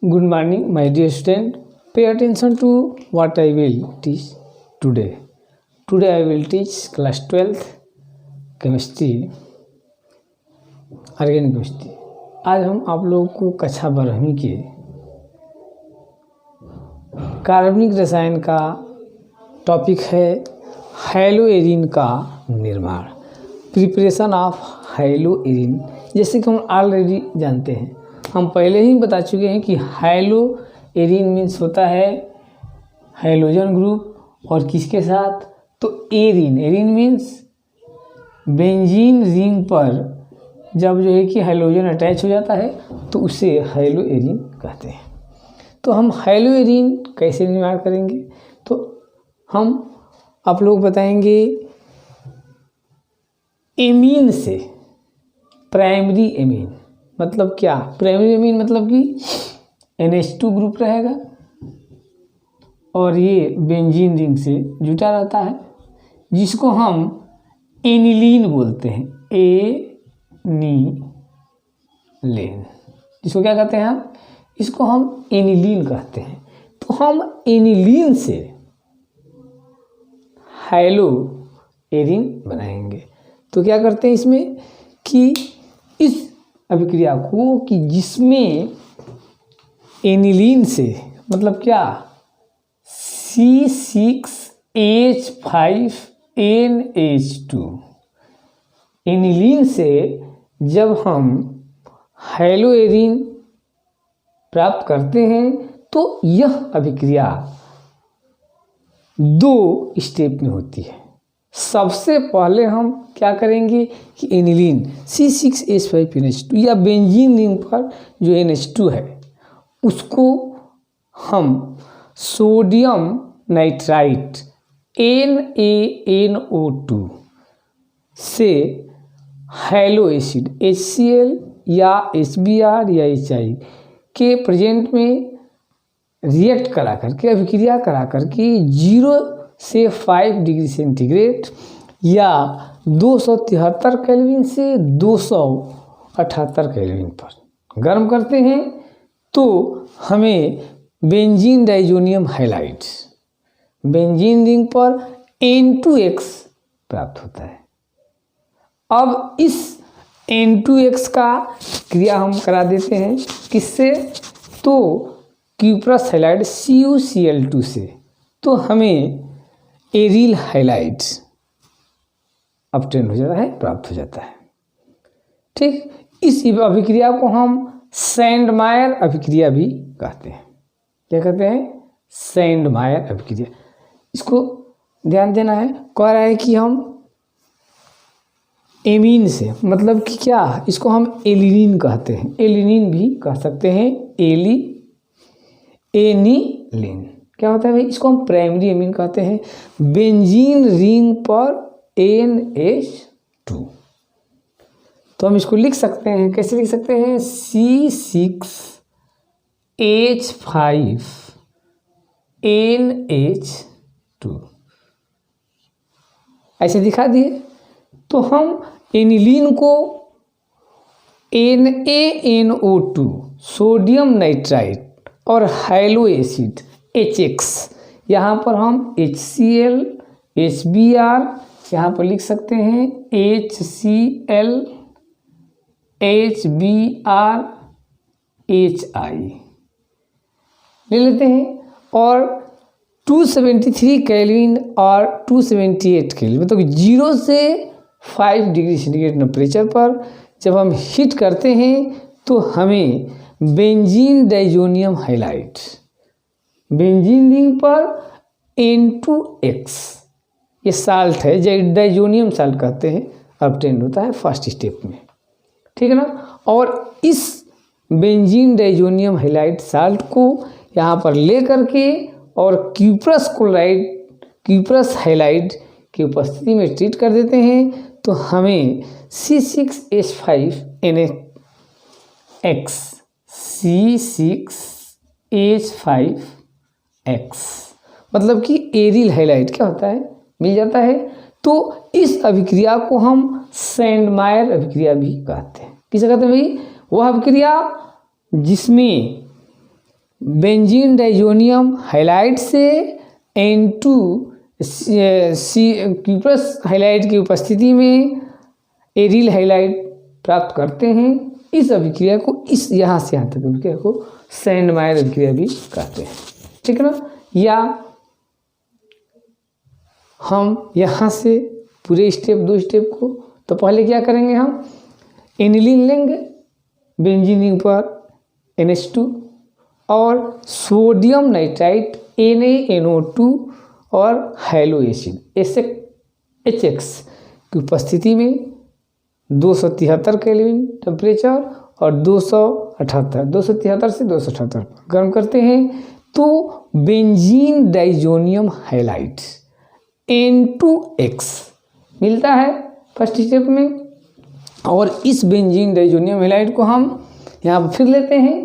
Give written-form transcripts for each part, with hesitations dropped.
Good morning, my dear student. Pay attention to what I will teach today. Today I will teach class 12th chemistry, organic chemistry. आज हम आप लोगों को कक्षा 12वीं के कार्बनिक रसायन का टॉपिक है हैलो एरीन का निर्माण, प्रिपरेशन ऑफ हैलो एरीन। जैसे कि हम ऑलरेडी जानते हैं, हम पहले ही बता चुके हैं कि हैलो एरीन मीन्स होता है हाइड्रोजन ग्रुप और किसके साथ, तो एरीन मीन्स बेंजीन रिंग पर जब जो है कि हाइड्रोजन अटैच हो जाता है तो उसे हैलो एरीन कहते हैं। तो हम हैलो एरीन कैसे निर्माण करेंगे, तो हम आप लोग बताएंगे एमीन से। प्राइमरी एमीन मतलब क्या, प्राइमरी एमीन मतलब कि NH2 ग्रुप रहेगा और ये बेंजीन रिंग से जुटा रहता है, जिसको हम एनिलीन बोलते हैं। एनिलीन, जिसको क्या कहते हैं हम, इसको हम एनिलीन कहते हैं। तो हम एनिलीन से हैलो एरीन बनाएंगे। तो क्या करते हैं इसमें कि इस अभिक्रिया को कि जिसमें एनिलीन से मतलब क्या C6H5NH2 एनिलीन से जब हम हैलो एरीन प्राप्त करते हैं तो यह अभिक्रिया 2 स्टेप में होती है। सबसे पहले हम क्या करेंगे कि एनिलीन C6H5NH2 या बेंजीन रिंग पर जो NH2 है उसको हम सोडियम नाइट्राइट NaNO2 से हैलो एसिड HCl या HBr या HI के प्रेजेंट में रिएक्ट करा करके, अभिक्रिया करा करके 0 से 5 डिग्री सेंटीग्रेड या 273 केल्विन से 278 केल्विन पर गर्म करते हैं, तो हमें benzene diazonium halide benzene ring पर N2X प्राप्त होता है। अब इस N2X का क्रिया हम करा देते हैं किससे, तो क्यूप्रस हैलाइड CuCl2 से, तो हमें एरिल हैलाइड ऑब्टेन हो जाता है, प्राप्त हो जाता है। ठीक, इस अभिक्रिया को हम सैंडमायर अभिक्रिया भी कहते हैं। क्या कहते हैं, सैंडमायर अभिक्रिया। इसको ध्यान देना है, कह रहा है कि हम एमीन से मतलब कि क्या, इसको हम एलिनीन कहते हैं, एलिनीन भी कह सकते हैं, एनिलीन। क्या होता है भाई, इसको हम प्राइमरी एमीन कहते हैं। बेंजीन रिंग पर NH2, तो हम इसको लिख सकते हैं, कैसे लिख सकते हैं, C6H5NH2 ऐसे दिखा दिए। तो हम एनिलीन को NaNO2 सोडियम नाइट्राइट और हैलो एसिड HX, यहाँ पर हम HCl HBr यहाँ पर लिख सकते हैं, HCl HBr HI ले लेते हैं, और 273 केल्विन और 278 केल्विन मतलब 0 से 5 डिग्री सेंटीग्रेड टेम्परेचर पर जब हम हीट करते हैं तो हमें benzene diazonium halide benzene ring पर N2X, ये साल्ट है, डाइजोनियम साल्ट कहते हैं, ऑब्टेन होता है फर्स्ट स्टेप में। ठीक है ना। और इस बेंजीन डाइजोनियम हैलाइड साल्ट को यहाँ पर ले करके और क्यूप्रस हैलाइड की उपस्थिति में ट्रीट कर देते हैं, तो हमें C6H5X मतलब कि एरिल हैलाइड क्या होता है, मिल जाता है। तो इस अभिक्रिया को हम सैंडमायर अभिक्रिया भी कहते हैं। किसे कहते हैं भाई, वह अभिक्रिया जिसमें बेंजीन डाइजोनियम हैलाइड से N2 क्यूप्रस हैलाइड की उपस्थिति में एरिल हैलाइड प्राप्त करते हैं। इस अभिक्रिया को इस यहाँ से यहाँ तक अभिक्रिया को सैंडमायर अभिक्रिया भी कहते हैं, ठीक है ना। या हम यहाँ से पूरे स्टेप 2 स्टेप को, तो पहले क्या करेंगे, हम एनिलीन लेंगे, बेंजीन के ऊपर NH2 और सोडियम नाइट्राइट NaNO2 और हैलो एसिड HX की उपस्थिति में 273 केल्विन टेम्परेचर और 273 से 278 गर्म करते हैं, तो बेंजीन डाइजोनियम हैलाइड N2X मिलता है फर्स्ट स्टेप में। और इस बेंजीन डाइजोनियम हैलाइड को हम यहाँ पर फिर लेते हैं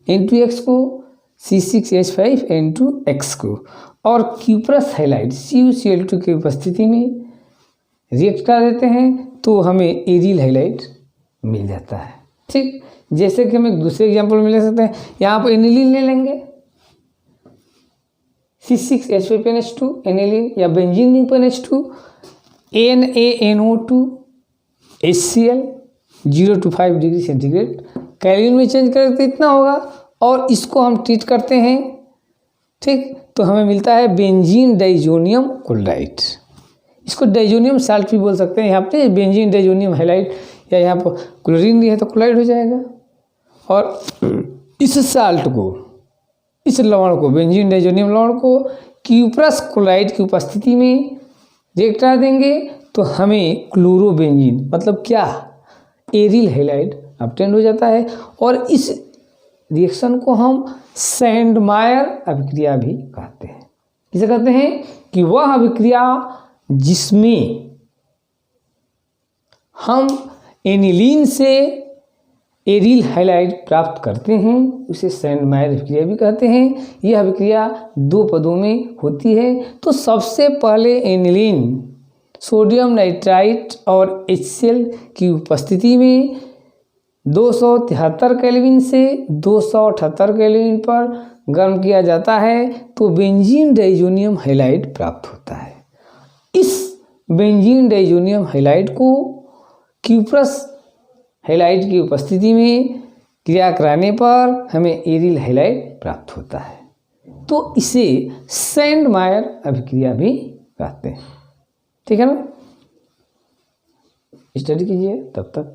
N2X को, C6H5N2X को, और क्यूप्रस हैलाइड CuCl2 की उपस्थिति में रिएक्ट कर देते हैं, तो हमें एरिल हैलाइड मिल जाता है, ठीक। जैसे कि हम एक दूसरे एग्जांपल में ले सकते हैं, यहाँ पर एनिलीन ले लेंगे, C6H5NH2 एनिलीन या बेंजीन पर NH2 NaNO2 HCl 0 to 5 degree centigrade kelvin में चेंज करके इतना होगा, और इसको हम ट्रीट करते हैं, ठीक। तो हमें मिलता है बेंजीन डाइजोनियम क्लोराइड। इसको डाइजोनियम साल्ट भी बोल सकते हैं। यहाँ पे बेंजीन डाइजोनियम हैलाइड, या यहाँ पर क्लोरीन नहीं है तो क्लोराइड हो जाएगा। और इस साल्ट को, इस लवण को, बेंजीन डाइजोनियम लवण को क्यूप्रस क्लोराइड की उपस्थिति में रिएक्ट कर देंगे, तो हमें क्लोरोबेंजीन मतलब क्या, एरिल हैलाइड ऑब्टेन हो जाता है। और इस रिएक्शन को हम सैंडमायर अभिक्रिया भी कहते हैं। किसे कहते हैं, कि वह अभिक्रिया जिसमें हम एनिलीन से एरिल हैलाइड प्राप्त करते हैं, उसे सैंडमायर अभिक्रिया भी कहते हैं। यह अभिक्रिया 2 पदों में होती है। तो सबसे पहले एनिलीन सोडियम नाइट्राइट और HCl की उपस्थिति में 273 केल्विन से 278 केल्विन पर गर्म किया जाता है, तो बेंजीन डाइजोनियम हैलाइड प्राप्त होता है। इस बेंजीन डाइजोनियम हैलाइड को क्यूप्रस हैलाइड की उपस्थिति में क्रिया कराने पर हमें एरिल हैलाइड प्राप्त होता है। तो इसे सैंडमायर अभिक्रिया भी कहते हैं, ठीक है ना। स्टडी कीजिए तब तक।